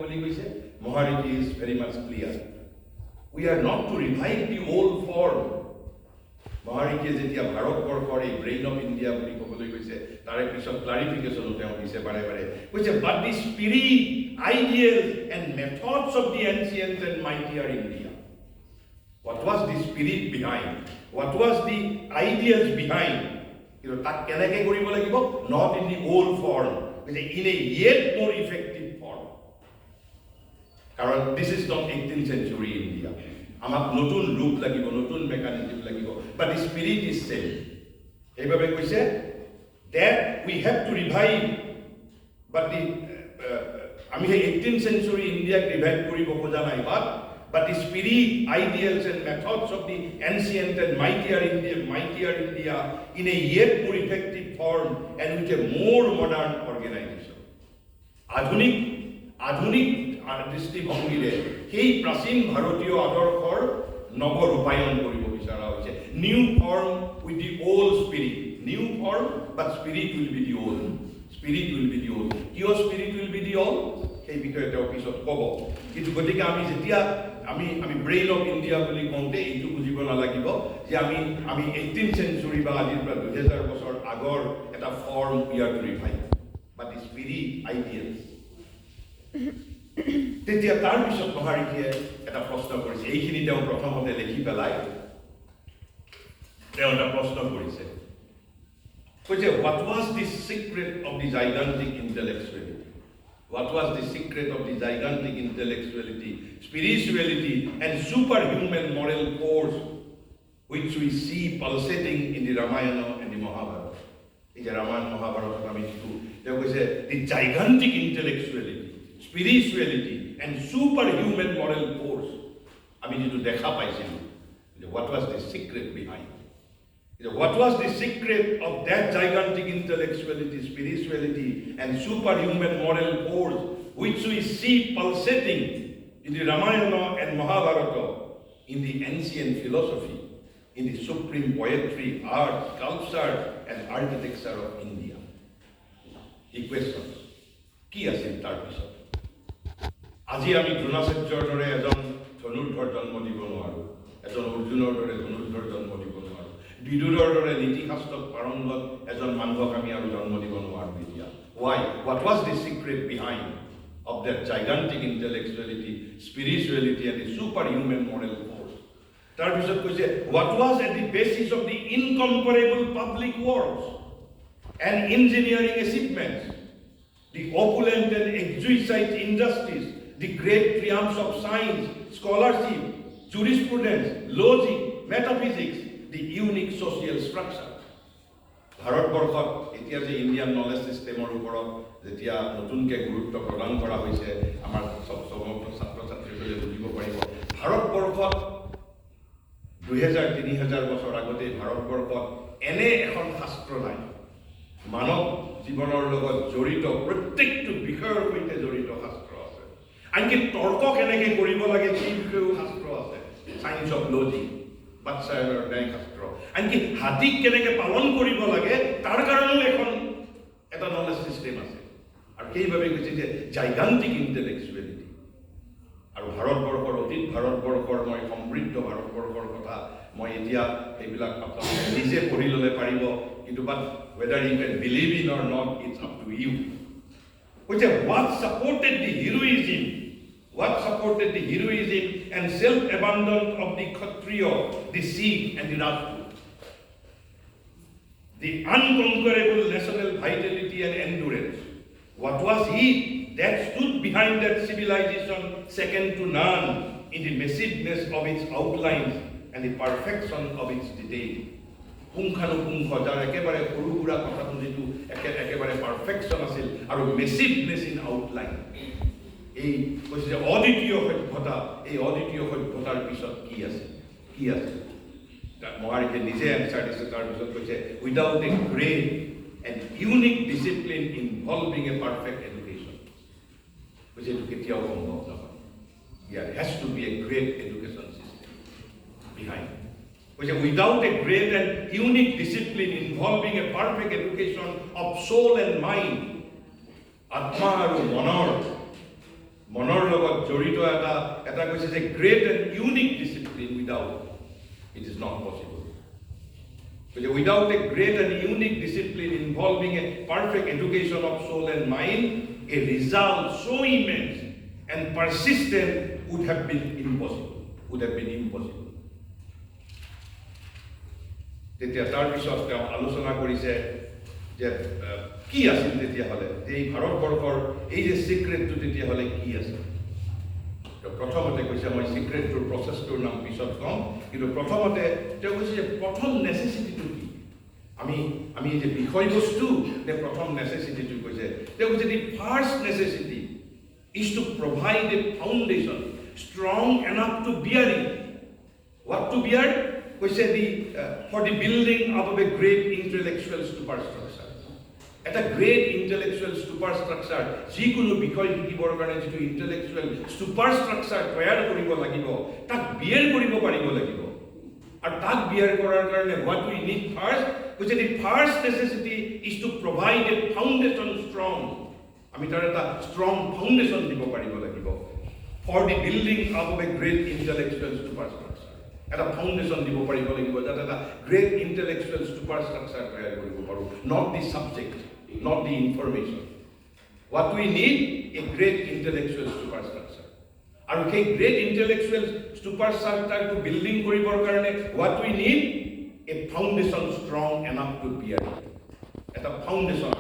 Mohariki is very much clear. We are not to revive the old form. Mohariki যেতিয়া ভাৰতবৰ্ষৰ এই brain of India বুলি ক'বলৈ কৈছে তাৰে পিছত clarification তেওঁ দিছে বাৰে বাৰে কৈছে but the spirit, ideals and methods of the ancient and mightier India. What was the spirit behind? What was the ideals behind? তাক কেনেকৈ কৰিব লাগিব? Not in the old form, but in a yet more effective form. Karan this is not 18th century India. Amak notun loop lagibo, notun mechanism lagibo, but the spirit is same. Ebabe koise that we have to revive, but the ami 18th century India revive koribo khoja nai but the spirit, ideals and methods of the ancient and mightier India in a yet more effective form and with a more modern organization. Adhunik দৃষ্টিভংগীৰে সেই প্ৰাচীন ভাৰতীয় আদৰ্শৰ নৱ ৰূপায়ণ কৰিব বিচৰা হৈছে new form with the old spirit new form but spirit will be the old কিয় spirit will be the old সেই বিষয়ে তেওঁ পিছত ক'ব কিন্তু গতিকে আমি যেতিয়া আমি ব্ৰেইন অফ ইণ্ডিয়া বুলি কওঁতে এইটো বুজিব নালাগিব যে আমি 18th century বা আজিৰ পৰা 2000 বছৰ আগৰ এটা form we are to revive but the spirit ideals তেতিয়া তাৰ পিছত মহাৰিকিয়ে এটা প্ৰশ্ন কৰিছে এইখিনি তেওঁ প্ৰথমতে লিখি পেলাই তেওঁ এটা প্ৰশ্ন কৰিছে কৈছে what was the secret of the gigantic intellectuality spirituality and superhuman moral force which we see pulsating in the Ramayana and the Mahabharata in the Ramayana Mahabharata আমি দেখো তেওঁ কৈছে the gigantic intellectuality spirituality and superhuman moral force আমি যেটো দেখা পাইছিলো what was the secret behind what was the secret of that gigantic intellectuality spirituality and superhuman moral force which we see pulsating in the Ramayana and Mahabharata in the ancient philosophy in the supreme poetry art culture and architecture of India এই questions কি আছে তাৰ পিছত আজি আমি দ্ৰোণাচাৰ্যৰ দৰে এজন ধনুৰ্ধৰ জন্ম দিব নোৱাৰো এজন অৰ্জুনৰ দৰে ধনুৰ্ধৰ জন্ম দিব নোৱাৰো বিদুৰৰ দৰে নীতিশাস্ত্ৰত পাৰংগত এজন মানুহক আমি আৰু জন্ম দিব নোৱাৰো এতিয়া why what was the secret behind of that gigantic intellectuality spirituality and the superhuman moral force তাৰ পিছত কৈছে what was at the basis of the incomparable public works and engineering achievements the opulent and exquisite industries the great triumphs of science, scholarship, jurisprudence, logic, metaphysics, the unique social structure. ভাৰতবৰ্ষত এতিয়া যে Indian knowledge সিস্টেমৰ ওপৰত যেতিয়া নতুনকৈ গুৰুত্ব প্ৰদান কৰা হৈছে আমাৰ সমগ্ৰ ছাত্ৰ ছাত্ৰীসকলে বুজিব পাৰিব ভাৰতবৰ্ষত 2000-3000 বছৰ আগতে ভাৰতবৰ্ষত এনে এখন শাস্ত্ৰ নাই মানৱ জীৱনৰ লগত জড়িত প্ৰত্যেকটো বিষয়ৰ সৈতে জড়িত শাস্ত্ৰ আনকি তৰ্ক কেনেকৈ কৰিব লাগে সেই বিষয়েও শাস্ত্ৰ আছে সায়েন্স অফ লজিক বাচ্চাৰ ন্যায় শাস্ত্ৰ আনকি হাতীক কেনেকৈ পালন কৰিব লাগে তাৰ কাৰণেও এখন এটা নলেজ সিস্টেম আছে আৰু সেইভাৱে কৈছে যে জাইগান্টিক ইণ্টেলেকচুৱেলিটি আৰু ভাৰতবৰ্ষৰ অতীত ভাৰতবৰ্ষৰ মই সমৃদ্ধ ভাৰতবৰ্ষৰ কথা মই এতিয়া সেইবিলাক আপোনালোকে নিজে পঢ়ি ল'লে পাৰিব কিন্তু বাট whether you can believe in or not it's up to you which what supported the heroism and self-abandon of the Kshatriya, the Sikh and the Rajput. The unconquerable national vitality and endurance. What was it that stood behind that civilization second to none in the massiveness of its outlines and the perfection of its detail? পুংখানুপুংখ যাৰ একেবাৰে সৰু সুৰা কথাটো যিটো একেবাৰে perfection আছিল আৰু মেচিভনেছ ইন আউটলাইন এই কৈছে যে অদ্বিতীয় সভ্যতাৰ পিছত কি আছে মহাৰিকে নিজে এনচাৰ দিছে তাৰ পিছত কৈছে without a great and unique discipline involving a perfect education কৈছে এইটো কেতিয়াও সম্ভৱ নহয় ইয়াৰ has to be a great education system behind without a great and unique discipline involving a perfect education of soul and mind, Atma aru Manor লগত জড়িত এটা কৈছে যে great and unique discipline without it is not possible without a great and unique discipline involving a perfect education of soul and mind a result so immense and persistent would have been impossible তেতিয়া তাৰ পিছত তেওঁ আলোচনা কৰিছে যে কি আছিল তেতিয়াহ'লে যে এই ভাৰতবৰ্ষৰ এই যে চিক্ৰেটটো তেতিয়াহ'লে কি আছে প্ৰথমতে কৈছে মই চিক্ৰেটটোৰ প্ৰচেছটোৰ নাম পিছত কম কিন্তু প্ৰথমতে তেওঁ কৈছে যে প্ৰথম নেচেচিটিটো কি আমি যে বিষয়বস্তু নে প্ৰথম নেচেচিটিটো কৈছে তেওঁ কৈছে the first necessity is to provide a foundation strong enough to bear it. What to bear? কৈছে for the building up of a great intellectual superstructure. এটা great intellectual superstructure যিকোনো বিষয় শিকিবৰ কাৰণে যিটো intellectual superstructure তৈয়াৰ কৰিব লাগিব তাক বিয়াৰ কৰিব পাৰিব লাগিব আৰু তাক বিয়াৰ কৰাৰ কাৰণে what we need first কৈছে the first necessity is to provide a foundation strong আমি তাৰ এটা strong foundation দিব পাৰিব লাগিব for the building up of a great intellectual superstructure এটা foundation দিব পাৰিব লাগিব যাতে এটা great intellectual superstructure তৈয়াৰ কৰিব পাৰো not the subject not the information. What we need a great intellectual superstructure. And okay, great intellectual superstructure to building koribor karone what we need a foundation strong enough to bear it. At a foundation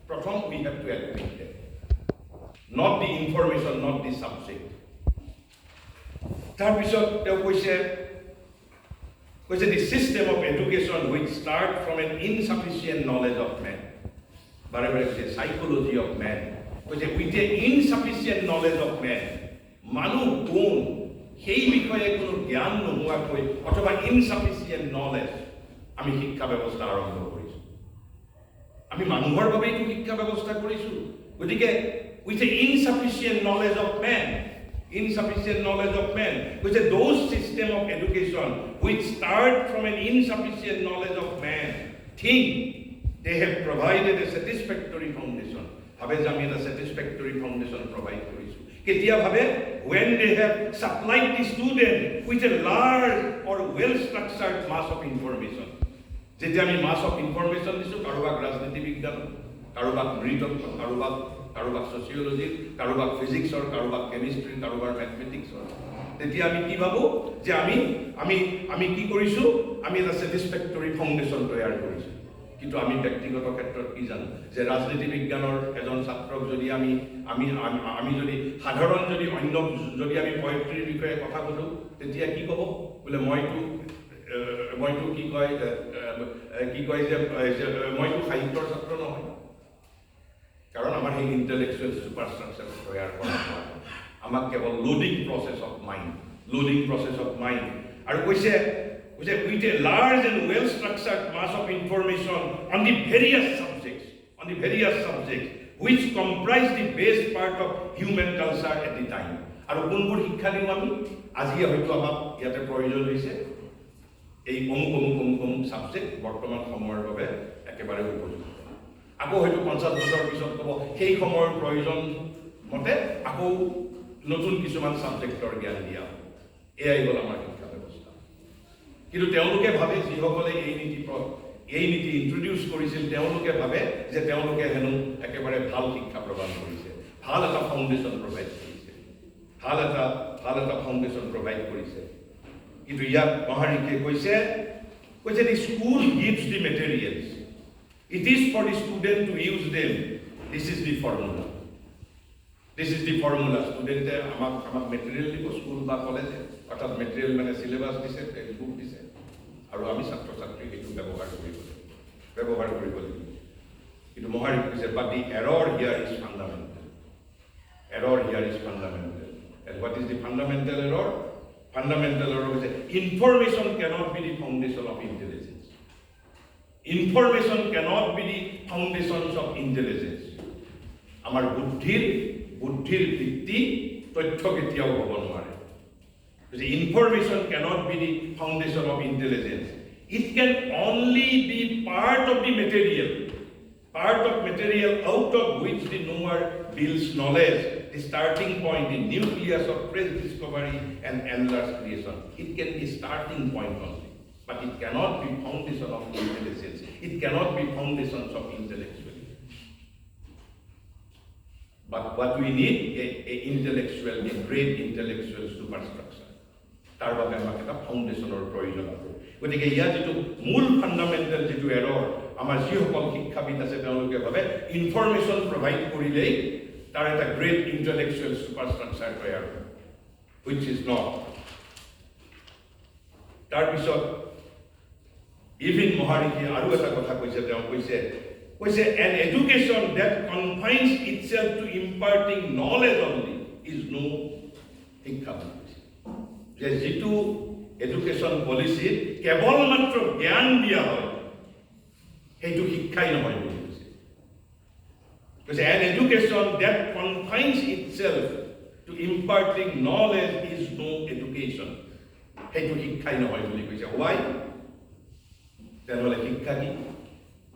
prothom we have to admit that. Not the information, not the subject. Tar pisot teu koise the system of education which start from an insufficient knowledge of man. Whatever is the psychology of man, with the insufficient knowledge of man, manu gon, সেই বিষয়ে কোনো জ্ঞান নোহোৱাকৈ অথবা insufficient knowledge আমি শিক্ষা ব্যৱস্থা আৰম্ভ কৰিছো আমি মানুহৰ বাবে এইটো শিক্ষা ব্যৱস্থা কৰিছো গতিকে with the insufficient knowledge of man with those system of education which start from an insufficient knowledge of man think they have provided a satisfactory foundation. Have jami a satisfactory foundation provide korisu. Ketia bhabe when they have supplied the student with a large or well structured mass of information. Jeti ami mass of information disu karobak rajniti bigyan, karobak nritotto, karobak sociology, karobak physics or karobak chemistry, karobak mathematics or তেতিয়া আমি কি ভাবো যে আমি কি কৰিছো আমি এটা satisfactory foundation তৈয়াৰ কৰিছো কিন্তু আমি ব্যক্তিগত ক্ষেত্ৰত কি জানো যে ৰাজনীতি বিজ্ঞানৰ এজন ছাত্ৰক যদি আমি যদি সাধাৰণ যদি অন্য যদি আমি পয়েট্ৰিৰ বিষয়ে কথা কলো তেতিয়া কি ক'ব বোলে মইতো কি কয় যে মইতো সাহিত্যৰ ছাত্ৰ নহয় কাৰণ আমাৰ এই ইন্টেলেকচুৱেল সুপাৰষ্ট্ৰাকচাৰ তৈয়াৰ কৰা আমাক কেৱল লোডিং প্ৰসেস অফ মাইন্ড আৰু কৈছে with a large and well structured mass of information on the various subjects which comprise the base part of human culture at the time আৰু কোনবোৰ শিক্ষা দিও আমি আজি হয়তো আমাক ইয়াতে প্ৰয়োজন হৈছে এই অমুক সাবজেক্ট বৰ্তমান সময়ৰ বাবে একেবাৰে উপযুক্ত আকৌ হয়তো 50 বছৰ পিছত ক'ব সেই সময়ৰ প্ৰয়োজন মতে আকৌ নতুন কিছুমান সাবজেক্টৰ জ্ঞান দিয়া এয়াই হ'ল আমাৰ শিক্ষা ব্যৱস্থা কিন্তু তেওঁলোকে ভাবে যিসকলে এই নীতি ইন্ট্ৰোডিউস কৰিছিল তেওঁলোকে ভাবে যে তেওঁলোকে হেনো একেবাৰে ভাল শিক্ষা প্ৰদান কৰিছে ভাল এটা ফাউণ্ডেশ্যন প্ৰভাইড কৰিছে কিন্তু ইয়াত মহাৰিকে কৈছে the school gives the materials it is for the student to use them this is the formula student আমাক মেটেৰিয়েল দিব স্কুল বা কলেজে অৰ্থাৎ মেটেৰিয়েল মানে সিলেবাস দিছে বুক দিছে আৰু আমি ছাত্ৰ ছাত্ৰী সেইটো ব্যৱহাৰ কৰিব লাগিব কিন্তু মহাৰিক কৈছে but the error here is fundamental and what is the fundamental error is information cannot be the foundation of intelligence আমাৰ বুদ্ধিৰ ভিত্তি তথ্য কেতিয়াও হ'ব নোৱাৰে information cannot be the foundation of intelligence it can only be part of the material out of which the knower builds knowledge the starting point, the nucleus of trace discovery and enlarged creation. It can be starting point only, but it cannot be foundation of intelligence. It cannot be foundations of intellectuality. But what we need, a great intellectual superstructure. তাৰ বাবে আমাক এটা ফাউণ্ডেশ্যনৰ প্ৰয়োজন আছে গতিকে ইয়াত যেটো মূল ফাণ্ডামেণ্টেল যেটো এৰৰ আমাৰ যিসকল শিক্ষাবিদ আছে তেওঁলোকে ভাবে ইনফৰমেশ্যন প্ৰভাইড কৰিলেই তাৰ এটা গ্ৰেট ইণ্টেলেকচুৱেল সুপাৰষ্ট্ৰাকচাৰ তৈয়াৰ হয় which is not তাৰপিছত ইভিন মহাৰিষি আৰু এটা কথা কৈছে তেওঁ কৈছে an education that confines itself to imparting knowledge only is no শিক্ষা যে যেটো এডুকেশন পলিসি কেবল মাত্র জ্ঞান দিয়া হয় সেইটো শিক্ষাই নহয় বুলি কৈছে because an education that confines itself to imparting knowledge is no education সেইটো শিক্ষাই নহয় বুলি কৈছে why তেনেহলে শিক্ষা কি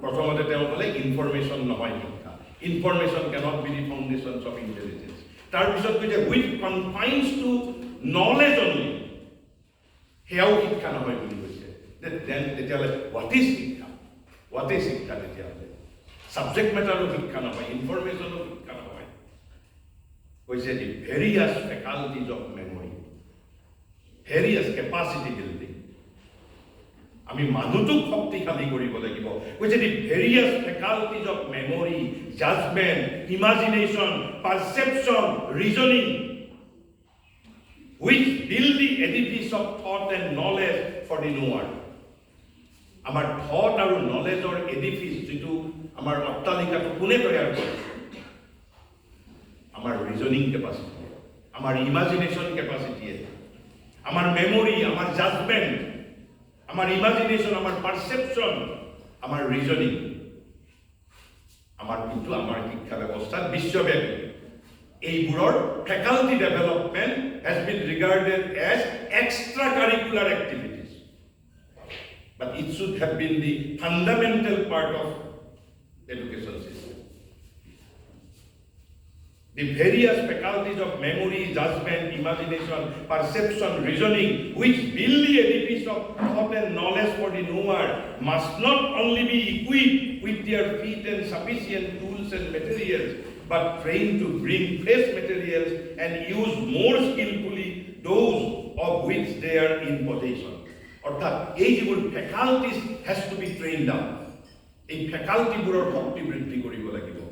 প্ৰথমতে তেওঁ ক'লে ইনফৰমেশ্যন নহয় শিক্ষা information cannot be the foundations of intelligence তাৰপিছত কৈছে which confines to knowledge only হেয়াও শিক্ষা নহয় বুলি কৈছে দেন তেতিয়ালে what is শিক্ষা তেতিয়ালে সাবজেক্ট মেটাৰৰ শিক্ষা নহয় ইনফৰমেশ্যনৰ শিক্ষা নহয় কৈছে the various faculties of memory various capacity building আমি মানুহটোক শক্তিশালী কৰিব লাগিব কৈছে the various faculties of memory judgment imagination perception reasoning which build the edifice of thought and knowledge for the knower. Our thought and knowledge or edifice to our ottalika to kune toyar kore. Our reasoning capacity, our imagination capacity, our memory, our judgment, our imagination, our perception, our reasoning. Our into our শিক্ষা ব্যৱস্থা বিশ্বব্যাপী এইবোৰৰ faculty development has been regarded as extracurricular activities. But it should have been the fundamental part of education system. The various faculties of memory, judgment, imagination, perception, reasoning, which build the edifice of thought and knowledge for the knower, must not only be equipped with their feet and sufficient tools and materials, but trained to bring fresh materials and use more skillfully those of which they are in possession. Orthat ei jibur faculties has to be trained up. Ei faculty buror shakti bridhi koribo lagibo.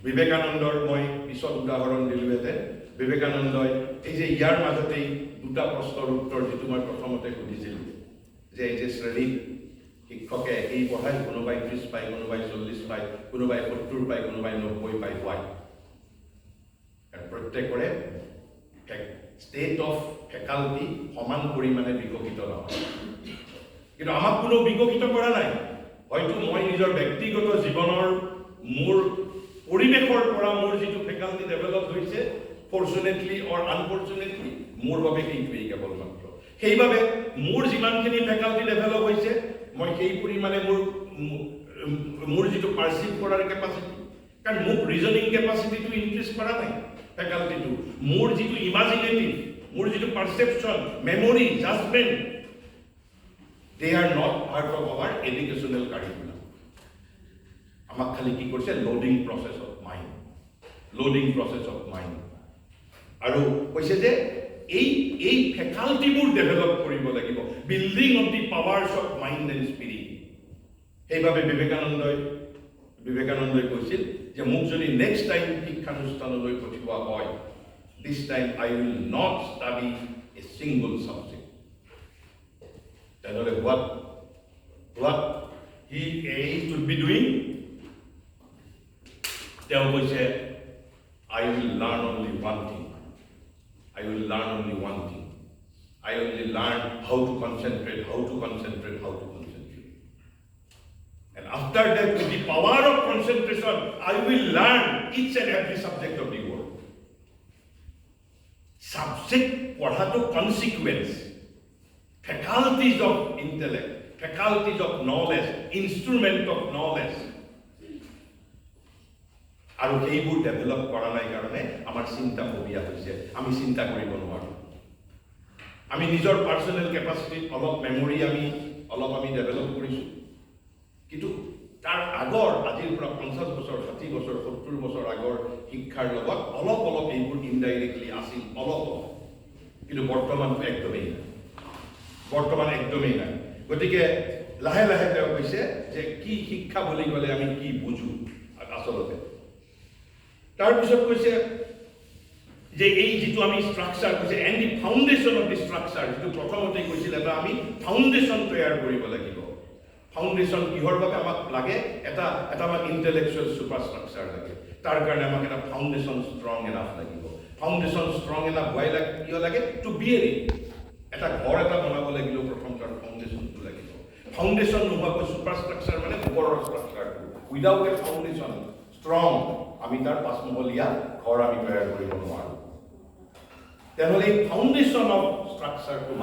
Vivekanandor moi pisot udahoron dilu ete Vivekanandoi ei je iyar majotei duta proshner uttor je tumar prothomote kodisil je ei je শ্রেণী শিক্ষকে এই পঢ়াই কোনোবাই 30 পায় কোনোবাই 40 পায় কোনোবাই 70 পায় কোনোবাই 90 পায় হয় আৰু প্ৰত্যেকৰে ষ্টেট অফ ফেকাল্টি সমান পৰিমাণে বিকশিত নহয় কিন্তু আমাক কোনো বিকশিত কৰা নাই হয়তো মই নিজৰ ব্যক্তিগত জীৱনৰ মোৰ পৰিবেশৰ পৰা মোৰ যিটো ফেকাল্টি ডেভেলপ হৈছে ফৰচুনেটলি অৰ আনফৰচুনেটলি মোৰ বাবে সেইটোৱেই কেৱল মাত্ৰ সেইবাবে মোৰ যিমানখিনি ফেকাল্টি ডেভেলপ হৈছে মই সেই পৰিমাণে মোৰ যিটো পাৰসিভ কৰাৰ কেপাচিটি কাৰণ মোক ৰিজনিং কেপাচিটিটো ইনক্ৰিজ কৰা নাই ফেকাল্টিটো মোৰ যিটো ইমাজিনেটিভ মোৰ যিটো perception memory judgement they are not part of our educational curriculum আমাক খালি কি কৰিছে লোডিং প্ৰসেছ অফ মাইণ্ড আৰু কৈছে যে এই ফেকাল্টিবোৰ ডেভেলপ কৰিব লাগিব building of the powers of mind and spirit সেইবাবে বিবেকানন্দই কৈছিল যে মোক যদি নেক্সট টাইম শিক্ষানুষ্ঠানলৈ পঠিওৱা হয় দিছ time I will not study A single subject তেনেহ'লে what he should be doing তেওঁ কৈছে I will learn only one thing I will learn how to concentrate. And after that, with the power of concentration, I will learn each and every subject of the world. Subject, what are the consequences? Faculties of intellect, faculties of knowledge, instrument of knowledge. আৰু সেইবোৰ develop কৰা নাই কাৰণে আমাৰ চিন্তা phobia হৈছে, আমি চিন্তা কৰিব নোৱাৰোঁ। আমি নিজৰ পাৰ্চনেল কেপাচিটিত অলপ মেমৰি আমি ডেভেলপ কৰিছোঁ, কিন্তু তাৰ আগৰ আজিৰ পৰা 50 বছৰ 60 বছৰ 70 বছৰ আগৰ শিক্ষাৰ লগত অলপ এইবোৰ ইনডাইৰেক্টলি আছিল, অলপ, কিন্তু বৰ্তমানটো একদমেই নাই। গতিকে লাহে লাহে তেওঁ কৈছে যে কি শিক্ষা বুলি ক'লে আমি কি বুজো আচলতে। তাৰপিছত কৈছে যে এই যিটো আমি ষ্ট্ৰাকচাৰ কৈছে and the foundation of the structure, যিটো প্ৰথমতে কৈছিল এটা আমি ফাউণ্ডেশ্যন তৈয়াৰ কৰিব লাগিব। ফাউণ্ডেশ্যন কিহৰ বাবে আমাক লাগে? এটা আমাক ইণ্টেলেকচুৱেল ছুপাৰ ষ্ট্ৰাকচাৰ লাগে। তাৰ কাৰণে আমাক এটা ফাউণ্ডেশ্যন ষ্ট্ৰং এনাফ লাগিব। ফাউণ্ডেশ্যন ষ্ট্ৰং এনাফ কিয় লাগে? To bear it. এটা ঘৰ এটা বনাব লাগিলেও প্ৰথম তাৰ ফাউণ্ডেশ্যনটো লাগিব। ফাউণ্ডেশ্যন নোহোৱাকৈ ছুপাৰ ষ্ট্ৰাকচাৰ মানে ওপৰৰ ষ্ট্ৰাকচাৰটো, উইদাউট এ ফাউণ্ডেশ্যন ষ্ট্ৰং আমি তাৰ পাঁচমহলীয়া ঘৰ আমি তৈয়াৰ কৰিব নোৱাৰোঁ। তেনেহ'লে এই ফাউণ্ডেশ্যন অফ ষ্ট্ৰাকচাৰটো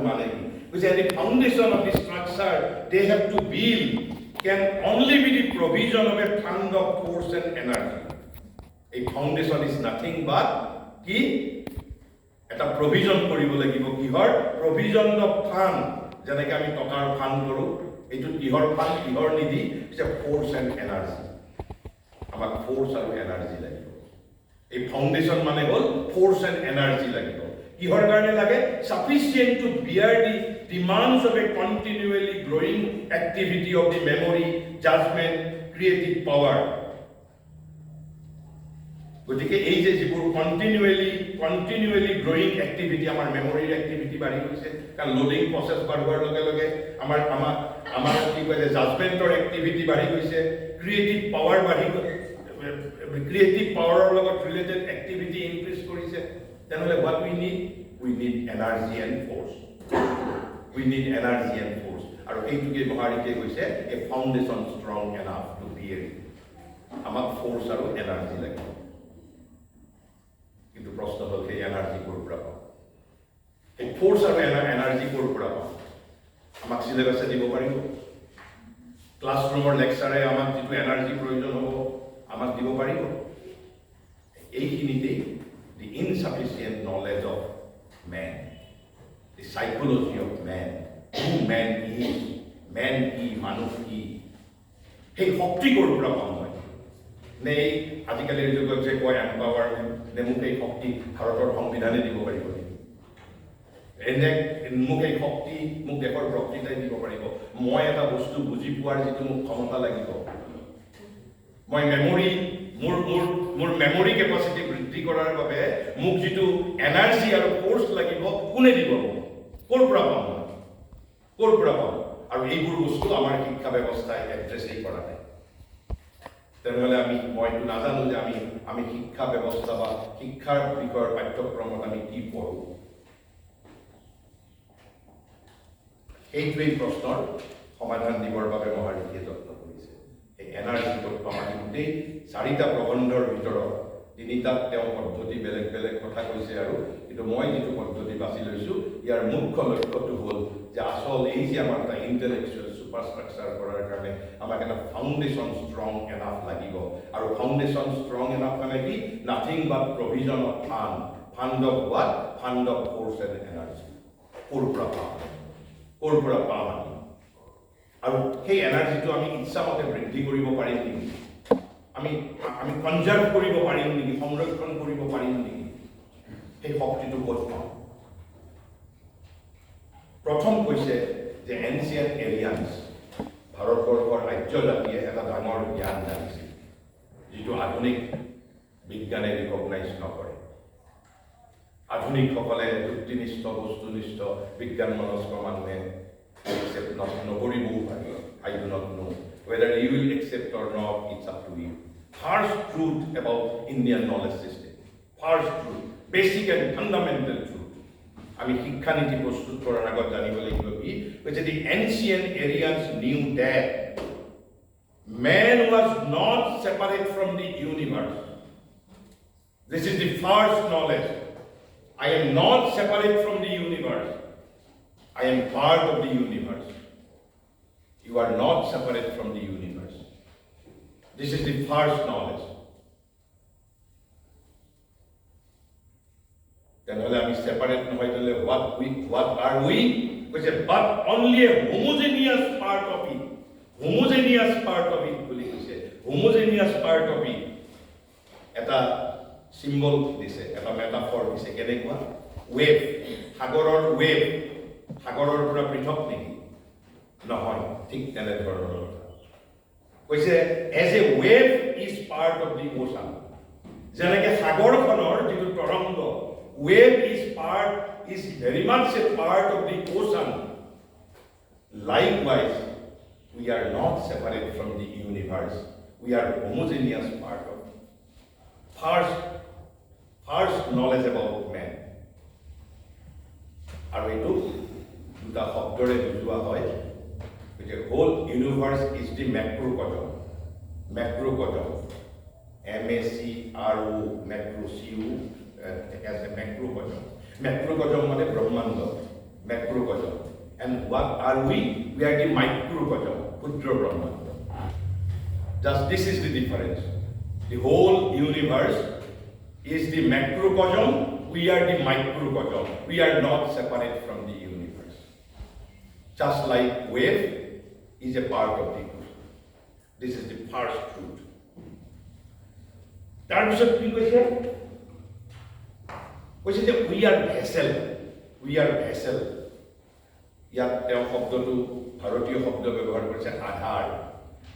মানে কি? Because at the foundation of the structure they have to build can only be the provision of a fund of force and energy. A foundation is nothing but কি এটা provision কৰিব লাগিব। কিহৰ provision of fund? যেনেকৈ আমি টকাৰ fund কৰোঁ, এইটো কিহৰ ফান্ড, কিহৰ নিধি? হৈছে ফ'ৰ্চ এণ্ড এনাৰ্জি। আমাক ফ'ৰ্চ আৰু এনাৰ্জি লাগিব। এই ফাউণ্ডেশ্যন মানে হ'ল ফ'ৰ্চ এণ্ড এনাৰ্জি লাগিব। কিহৰ কাৰণে লাগে? Sufficient to bear the demands of a continually growing activity of the memory, judgment, creative power. গতিকে এই যে যিবোৰ কণ্টিনিউৱেলি গ্ৰয়িং এক্টিভিটি, আমাৰ মেমৰিৰ এক্টিভিটি বাঢ়ি গৈছে, কাৰণ লোডিং প্ৰচেছ বাঢ়োৱাৰ লগে লগে আমাৰ কি কয় যে জাজমেণ্টৰ এক্টিভিটি বাঢ়ি গৈছে, ক্ৰিয়েটিভ পাৱাৰ বাঢ়ি গৈছে, ক্ৰিয়েটিভ পাৱাৰৰ লগত ৰিলেটেড এক্টিভিটি ইনক্ৰিজ কৰিছে। তেনেহ'লে what we need energy and force. আৰু এইটোকে মহাৰিকে কৈছে a foundation strong enough to bear it. আমাক ফ'ৰ্চ আৰু এনাৰ্জি লাগিব। কিন্তু প্ৰশ্ন হ'ল সেই এনাৰ্জি ক'ৰ পৰা পাওঁ? এই ফ'ৰ্চ আৰু এনাৰ্জি ক'ৰ পৰা পাওঁ? আমাক চিলেবাছে দিব পাৰিব? ক্লাছৰুমৰ লেকচাৰে আমাক যিটো এনাৰ্জি প্ৰয়োজন হ'ব আমাক দিব পাৰিব? এইখিনিতেই the insufficient knowledge of man, the psychology of man, who man is, man কি, মানুহ কি, সেই শক্তি ক'ৰ পৰা পাম মই? নে আজিকালিৰ যুগত যে কয় এম্পাৱাৰমেণ্ট, নে মোক এই শক্তি ভাৰতৰ সংবিধানে দিব পাৰিব নেকি? এনে মোক এই শক্তি মোক দেশৰ বক্তৃতাই দিব পাৰিব? মই এটা বস্তু বুজি পোৱাৰ যিটো মোক ক্ষমতা লাগিব, মই মোৰ মেমৰি কেপাচিটি বৃদ্ধি কৰাৰ বাবে মোক যিটো এনাৰ্জি আৰু ফ'ৰ্চ লাগিব, কোনে দিব? ক'ৰ পৰা পাম? আৰু এইবোৰ বস্তু আমাৰ শিক্ষা ব্যৱস্থাই এড্ৰেছেই কৰা নাই। তেনেহ'লে মইতো নাজানো যে আমি শিক্ষা ব্যৱস্থা বা শিক্ষাৰ বিষয়ৰ পাঠ্যক্ৰমত আমি কি পঢ়োঁ। সেইটোৱেই প্ৰশ্নৰ সমাধান দিবৰ বাবে মহাৰিষিয়ে যত্ন কৰিছে। এই এনাৰ্জিটো আমাৰ গোটেই 4টা প্ৰবন্ধৰ ভিতৰত 3টাত তেওঁ পদ্ধতি বেলেগ কথা কৈছে, আৰু কিন্তু মই যিটো পদ্ধতি বাছি লৈছোঁ ইয়াৰ মুখ্য লক্ষ্যটো হ'ল যে আচল এই যে আমাৰ এটা ইণ্টেলেকচুৱেল ছুপাৰ ষ্ট্ৰাকচাৰ কৰাৰ কাৰণে আমাক এটা ফাউণ্ডেশ্যন ষ্ট্ৰং এনাফ লাগিব। আৰু ফাউণ্ডেশ্যন ষ্ট্ৰং এনাফ মানে কি? Nothing but provision of fund of what? Fund of force and energy. ক'ৰ পৰা পাম আমি? আৰু সেই এনাৰ্জিটো আমি ইচ্ছামতে বৃদ্ধি কৰিব পাৰিম নেকি? আমি কনজাৰ্ভ কৰিব পাৰিম নেকি? সংৰক্ষণ কৰিব পাৰিম নেকি? সেই শক্তিটো ক'ত পাম? প্ৰথম কৈছে যে এনচিয়েণ্ট এলিয়ান্স, ভাৰতবৰ্ষৰ আৰ্য জাতিয়ে এটা ডাঙৰ জ্ঞান জানিছিল, যিটো আধুনিক বিজ্ঞানে ৰিকগনাইজ নকৰে। আধুনিকসকলে যুক্তিনিষ্ঠ বস্তুনিষ্ঠ বিজ্ঞান মনস্ক মানুহে accept নকৰিবও পাৰে। I do not know whether you will accept or not, it's up to you. First truth about Indian knowledge system, first truth, basic and fundamental truth. আমি শিক্ষানীতি প্ৰস্তুত কৰাৰ আগত জানিব লাগিব কি? যে the ancient Aryans knew that man was not separate from the universe. This is the first knowledge. I am not separate from the universe. I am part of the universe. You are not separate from the universe. This is the first knowledge. Then we separate what are we? But only a homogeneous part of it. Homogeneous part of it. Homogeneous part of it. Eta symbol dise, eta metaphor dise. Kenekwa? Wave. Hagoror wave. Hagoror pura prithok neki. Nohoy. Thik tene dhoroner. As a wave is part of the ocean. Janake hagor khonor jitu torongo. Wave is very much a part of the ocean. Likewise, we are not separate from the universe. We are homogeneous part of it. First knowledge about man. Are we to the Hopdore Bujua Hoy? The whole universe is the macrocosm. Macrocosm. M-A-C-R-O, macro, C-U, as a macrocosm. Macrocosm means Brahmanda. Macrocosm. And what are we? We are the microcosm. Pudra Brahmanda. Just this is the difference. The whole universe is the macrocosm. We are the microcosm. We are not separate from the universe. Just like wave is a part of the universe. This is the first truth. তাৰপিছত কি কৈছে যে we are vessel. We are vessel. ইয়াত তেওঁ শব্দটো ভাৰতীয় শব্দ ব্যৱহাৰ কৰিছে আধাৰ।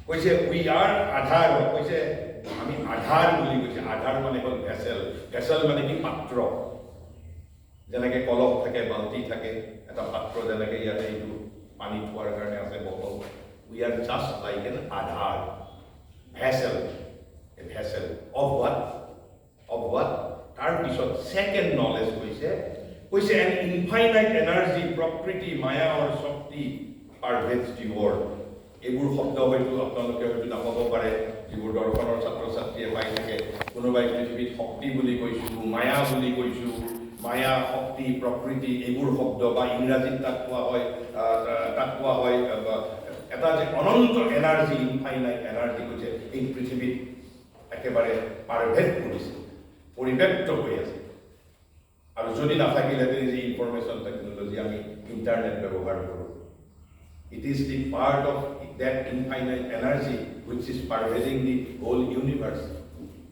কৈছে we are আধাৰ। কৈছে আমি আধাৰ বুলি কৈছে। আধাৰ মানে হ'ল ভেসেল। ভেসেল মানে কি পাত্ৰ। যেনেকৈ কলহ থাকে, বাল্টি থাকে, এটা পাত্ৰ যেনেকৈ ইয়াতে এইটো পানী থোৱাৰ কাৰণে আছে bottle. We are just like an Aadhaar. Vessel. A vessel of what? Of what? Tarpisot second knowledge কৈছে an infinite energy, property, maya or shakti pervades the world. এইবোৰ শব্দ হয়তো আপোনালোকে হয়তো নাপাব পাৰে, যিবোৰ দৰ্শনৰ ছাত্ৰ ছাত্ৰীয়ে পাই থাকে। কোনোবাই পৃথিৱীত শক্তি বুলি কৈছোঁ, মায়া বুলি কৈছোঁ, মায়া, শক্তি, প্ৰকৃতি এইবোৰ শব্দ বা ইংৰাজীত তাক কোৱা হয় এটা যে অনন্ত এনাৰ্জি, ইনফাইনাইট এনাৰ্জি কৈছে এই পৃথিৱীত একেবাৰে পাৰভেদ কৰিছে, পৰিব্যাপ্ত হৈ আছে। আৰু যদি নাথাকিলেহেঁতেন যে ইনফৰমেশ্যন টেকনলজি আমি ইণ্টাৰনেট ব্যৱহাৰ কৰোঁ, it is the part of that infinite energy which is pervading the whole universe.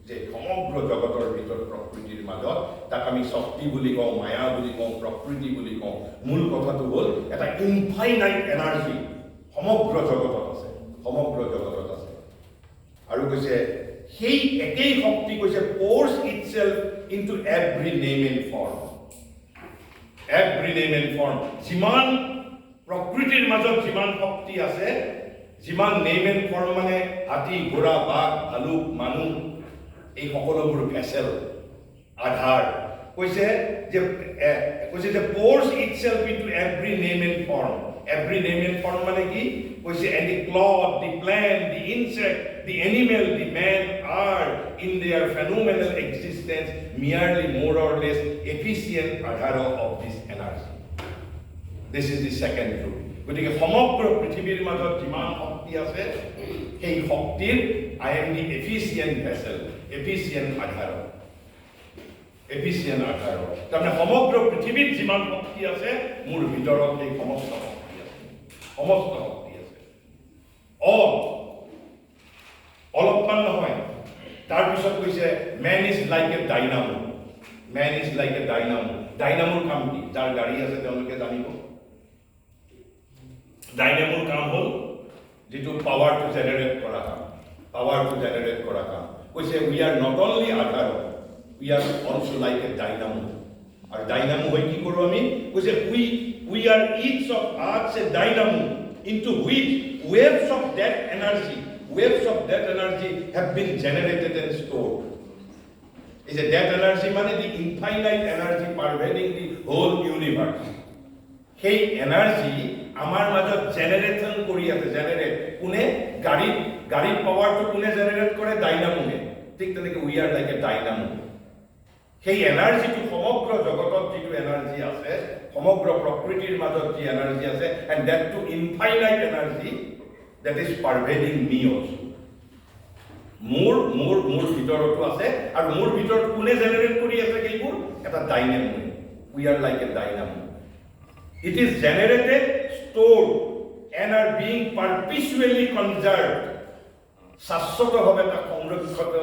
যে সমগ্ৰ জগতৰ ভিতৰত প্ৰকৃতিৰ মাজত তাক আমি শক্তি বুলি কওঁ, মায়া বুলি কওঁ, প্ৰকৃতি বুলি কওঁ। মূল কথাটো হ'ল এটা ইনফাইনাইট এনাৰ্জি সমগ্ৰ জগতত আছে, সমগ্ৰ জগতত আছে। আৰু কৈছে সেই একেই শক্তি কৈছে pours itself into every name and form. Every name and form. যিমান প্ৰকৃতিৰ মাজত যিমান শক্তি আছে, যিমান নেম এণ্ড ফৰ্ম মানে হাতী, ঘোঁৰা, বাঘ, ভালুক, মানুহ, এই সকলোবোৰ ভেসেল, আধাৰ। কৈছে যে pours itself into every name and form. Every name and form মানে কি? কৈছে and the cloud, the plant, the insect, the animal, the man are in their phenomenal existence merely more or less efficient adhara of this energy. This is the second truth. গতিকে সমগ্ৰ পৃথিৱীৰ মাজত যিমান শক্তি আছে, সেই শক্তিৰ I am the efficient vessel, efficient adhara. Efficient adhara. তাৰমানে সমগ্ৰ পৃথিৱীত যিমান শক্তি আছে, মোৰ ভিতৰত এই সমস্ত শক্তি আছে, সমস্ত শক্তি আছে। অলপমান নহয়। তাৰপিছত কৈছে man is like a dynamo. Man is like a dynamo. ডাইনামোৰ কাম কি? যাৰ গাড়ী আছে তেওঁলোকে জানিব। ডাইনামোৰ কাম হ'ল যিটো পাৱাৰটো জেনেৰেট কৰা কাম, পাৱাৰটো জেনেৰেট কৰা কাম। কৈছে we are not only adhara, we are also like a dynamo. আৰু ডাইনামো হৈ কি কৰোঁ আমি? কৈছে we are each of us a dynamo into which waves of that energy have been generated and stored. Is a that energy মানে the infinite energy pervading the whole universe. সেই energy আমাৰ মাজত generation কৰি আছে। Generate কোনে? গাড়ীৰ পাৱাৰটো কোনে জেনেৰেট কৰে? ডাইনামোৱে। ঠিক তেনেকৈ we are like a dynamo. সেই এনাৰ্জিটো সমগ্ৰ জগতত যিটো এনাৰ্জি আছে, সমগ্ৰ প্ৰকৃতিৰ মাজত যি এনাৰ্জি আছে, and that two infinite energy that is pervading me also. মোৰ ভিতৰতো আছে আৰু মোৰ ভিতৰত কোনে জেনেৰেট কৰি আছে এইবোৰ এটা dynamo we are like a dynamo it is generated stored and are being perpetually conserved শাশ্বতভাৱে এটা সংৰক্ষিত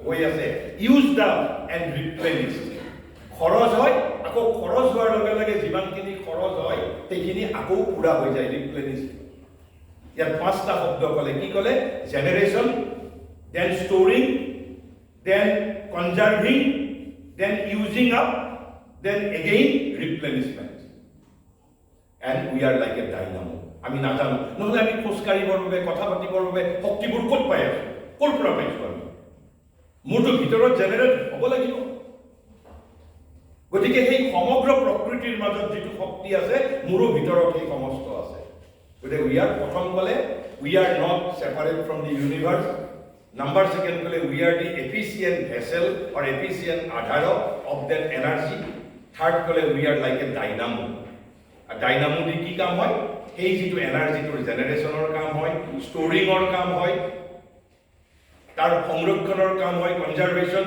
হৈ আছে used up and replenished খৰচ হয় আকৌ খৰচ হোৱাৰ লগে লগে যিমানখিনি খৰচ হয় সেইখিনি আকৌ পুৰা হৈ যায় ৰিপ্লেনিশ্ড ইয়াৰ পাঁচটা শব্দ ক'লে কি ক'লে generation then storing then conserving then using up then again replenishment and we are like a dynamo আমি নাজানো নহলে আমি খোজ কাঢ়িবৰ বাবে কথা পাতিবৰ বাবে শক্তিবোৰ ক'ত পাই আছো ক'ৰ পৰা পাইছো আমি মোৰটো ভিতৰত জেনেৰেট হ'ব লাগিব গতিকে সেই সমগ্ৰ প্ৰকৃতিৰ মাজত যিটো শক্তি আছে মোৰো ভিতৰত সেই সমস্ত আছে গতিকে we are প্ৰথম ক'লে we are not separate from the universe number second ক'লে we are the efficient vessel or efficient Aadhaar of that energy third ক'লে we are like a dynamo a dynamo দি কি কাম হয় এই যেটো এনাৰ্জিটোৰ জেনাৰেশনৰ কাম হয় ষ্টৰিংৰ কাম হয় তাৰ সংৰক্ষণৰ কাম হয় কনজাৰভেশন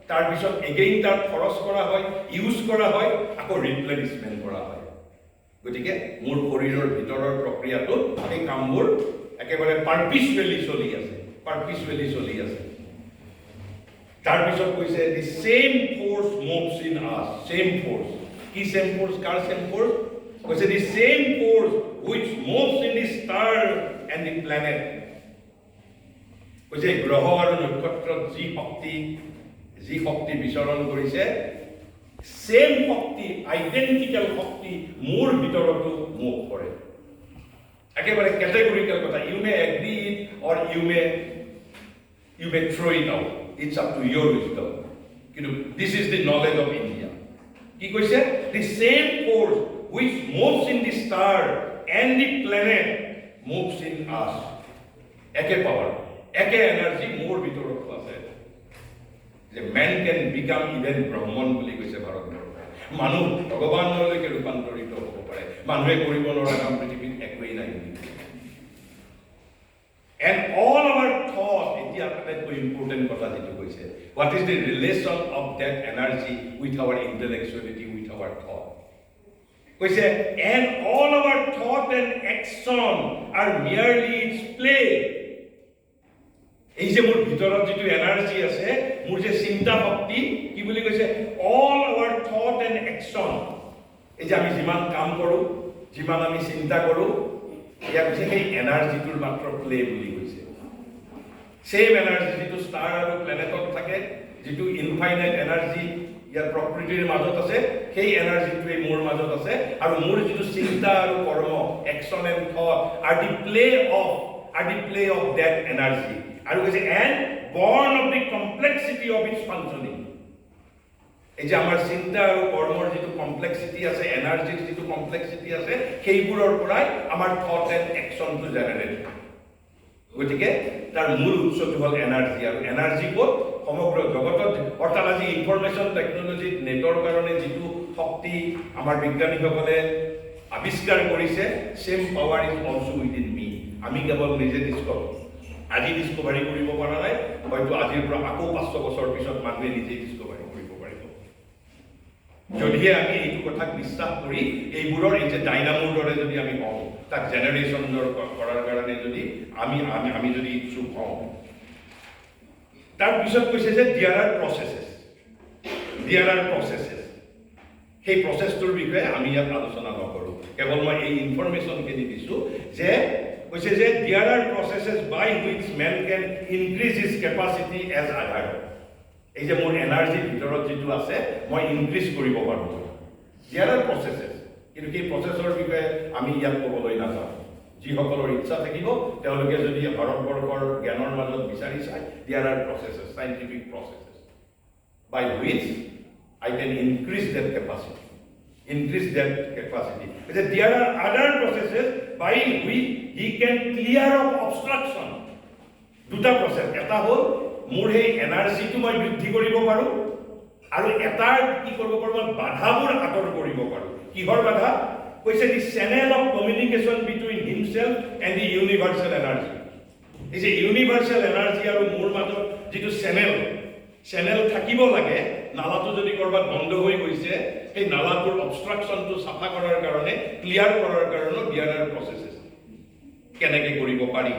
তাৰ পিছত এগেইন তাৰ খৰচ কৰা হয় ইউজ কৰা হয় আকৌ ৰিপ্লেনিশমেন্ট কৰা হয় গতিকে মোৰ শৰীৰৰ ভিতৰৰ প্ৰক্ৰিয়াটো এই কামবোৰ একেবাৰে পাৰপিচুৱেলি চলি আছে তাৰ পিছত কৈছে the same force moves in আস সেম ফোৰ্স কি সেম ফোৰ্স কাৰ সেম ফোৰ্স কৈছে the same force which moves in the star and the planet কৈছে গ্ৰহ আৰু নক্ষত্ৰত যি শক্তি বিচৰণ কৰিছে সেম শক্তি আইডেন্টিক্যাল শক্তি মোৰ ভিতৰতো মুভ কৰে একেবাৰে ক্যাটেগৰিক্যাল কথা you may agree or you may throw it out it's up to your wisdom কিন্তু this is the knowledge of India কি কৈছে the same force which moves in the star and the planet moves in us একে পাওয়ার একে energy মোর ভিতৰত আছে যে man can become even ব্ৰহ্মণ বুলি কৈছে ভাৰতবৰ্ষ মানুহ ভগৱানলৈকে ৰূপান্তৰিত হ'ব পাৰে মানুহে কৰিব নোৱাৰা কাম পৃথিৱীত একোৱেই নাই and all our thought এতিয়া আটাইতকৈ ইম্পৰ্টেণ্ট কথা যেটো কৈছে what is the relation of that energy with our intellectuality with our thought কৈছে and all our thought and action are merely its play এই যে মোৰ ভিতৰত যেটো এনাৰ্জি আছে মোৰ যে চিন্তা শক্তি কি বুলি কৈছে all our thought and action এই যে আমি যিমান কাম কৰো যিমান আমি চিন্তা কৰো ইয়াক যে সেই এনাৰ্জিটোৰ মাত্ৰ প্লে বুলি কৈছে সেম এনাৰ্জি যেটো ষ্টাৰ আৰু প্লেনেটত থাকে যেটো ইনফাইনাইট এনাৰ্জি ইয়াৰ প্ৰকৃতিৰ মাজত আছে সেই এনাৰ্জিটোৱে মোৰ মাজত আছে আৰু মোৰ যেটো চিন্তা আৰু কৰ্ম action and thought R the play of that energy আৰু কৈছে and born of the complexity of its functioning এই যে আমাৰ চিন্তা আৰু কৰ্মৰ যেটো কমপ্লেক্সিটি আছে এনাৰ্জিৰ যেটো কমপ্লেক্সিটি আছে সেইবোৰৰ পৰাই আমাৰ থট এণ্ড একচনটো জেনাৰেট গতিকে তাৰ মূল উৎসটো হ'ল এনাৰ্জি আৰু এনাৰ্জি ক'ত সমগ্ৰ জগতত অৰ্থাৎ আজি ইনফৰমেশ্যন টেকনলজি নেটৰ কাৰণে যেটো শক্তি আমাৰ বিজ্ঞানীসকলে আৱিষ্কাৰ কৰিছে same power is also within me আমি কেৱল নিজে আজি ডিসকভাৰী কৰিব পৰা নাই হয়তো আজিৰ পৰা আকৌ 500 বছৰ পিছত মানুহে নিজে ডিসকভাৰী কৰিব পাৰিব যদিহে আমি এইটো কথাক বিশ্বাস কৰি এইবোৰৰ এই যে ডাইনামোৰ দৰে যদি আমি হওঁ তাক জেনাৰেশ্যনৰ কৰাৰ কাৰণে যদি আমি যদি ইচ্ছুক হওঁ তাৰ পিছত কৈছে যে there are processes সেই প্ৰচেছটোৰ বিষয়ে আমি ইয়াত আলোচনা নকৰো কেৱল মই এই ইনফৰমেশ্যনখিনি দিছো যে কৈছে যে there are processes by which man can increase his capacity as adhar এই যে মোৰ এনাৰ্জি ভিতৰত যেটো আছে মই ইনক্ৰিজ কৰিব পাৰো there are processes কিন্তু এই প্ৰচেছৰ বিষয়ে আমি ইয়াত ক'বলৈ নাযাওঁ যিসকলৰ ইচ্ছা থাকিব তেওঁলোকে যদি ভাৰতবৰ্ষৰ জ্ঞানৰ মাজত বিচাৰি চায় there are processes scientific processes by which I can increase that capacity because there are other processes by which he can clear up obstruction দুটা process এটা হ'ল মোৰ এই এনাৰ্জিটো মই বৃদ্ধি কৰিব পাৰো আৰু এটা কি কৰিব পাৰো মই বাধাবোৰ আঁতৰ কৰিব পাৰো কিহৰ বাধা কৈছে the channel of communication between himself and the universal energy এই যে ইউনিভাৰ্চেল এনাৰ্জি আৰু মোৰ মাজত যিটো চেনেল থাকিব লাগে, নালাটো যদি ক'ৰবাত বন্ধ হৈ গৈছে, সেই নালাটোৰ অবষ্ট্ৰাকশ্যনটো চাফা কৰাৰ কাৰণে, ক্লিয়াৰ কৰাৰ কাৰণে বিয়াৰাৰ প্ৰচেছ আছে। কেনেকৈ কৰিব পাৰি?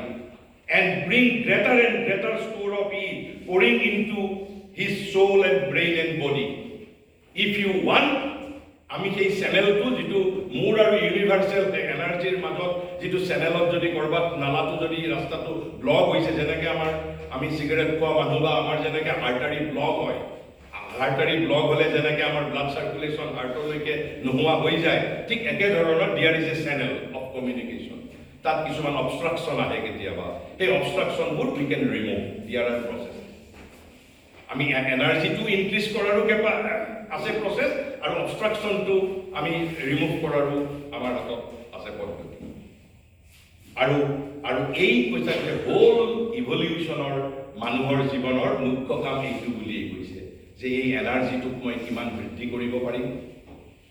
And bring greater and greater store of it, pouring into his soul and brain and body. If you want, আমি সেই চেনেলটো যিটো মোৰ আৰু ইউনিভাৰ্চেল এনাৰ্জিৰ মাজত যিটো চেনেলত যদি ক'ৰবাত নালাটো যদি ৰাস্তাটো ব্লক হৈছে, যেনেকৈ আমি চিগাৰেট খোৱা মানুহ বা আমাৰ যেনেকৈ আৰ্টাৰী ব্লক হয়, আৰ্টাৰী ব্লক হ'লে যেনেকৈ আমাৰ ব্লাড চাৰ্কুলেশ্যন হাৰ্টলৈকে নোহোৱা হৈ যায়, ঠিক একেধৰণৰ দিয়াৰ is a channel of communication. তাত কিছুমান অবষ্ট্ৰাকশ্যন আহে কেতিয়াবা, সেই অবষ্ট্ৰাকশ্যনবোৰ উই কেন ৰিমুভ দিয়াৰ প্ৰচেছ। আমি এনাৰ্জিটো ইনক্ৰিজ কৰাৰো আছে প্ৰচেছ, আৰু অবষ্ট্ৰাকশ্যনটো আমি ৰিমুভ কৰাৰো আমাৰ হাতত আছে পদ্ধতি। আৰু এই কৈছে যে হোল ইভলিউশ্যনৰ মানুহৰ জীৱনৰ মুখ্য কাম এইটো বুলিয়েই কৈছে যে এই এনাৰ্জিটোক মই কিমান বৃদ্ধি কৰিব পাৰিম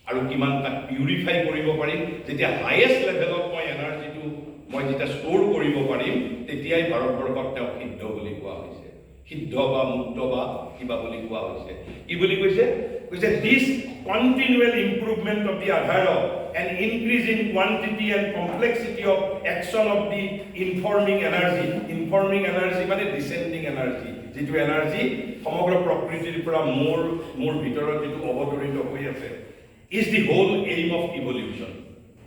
আৰু কিমান তাক পিউৰিফাই কৰিব পাৰিম। যেতিয়া হায়েষ্ট লেভেলত মই এনাৰ্জিটো মই যেতিয়া ষ্ট'ৰ কৰিব পাৰিম, তেতিয়াই ভাৰতবৰ্ষত তেওঁক সিদ্ধ বুলি কোৱা হৈছে, সিদ্ধ বা মুক্ত বা কিবা বুলি কোৱা হৈছে। কি বুলি কৈছে? কৈছে this continual improvement of the আধাৰ and increase in quantity and complexity of action of the informing energy মানে descending energy, যিটো এনাৰ্জি সমগ্ৰ প্ৰকৃতিৰ পৰা মোৰ ভিতৰত যিটো অৱতৰিত হৈ আছে, is the whole aim of evolution.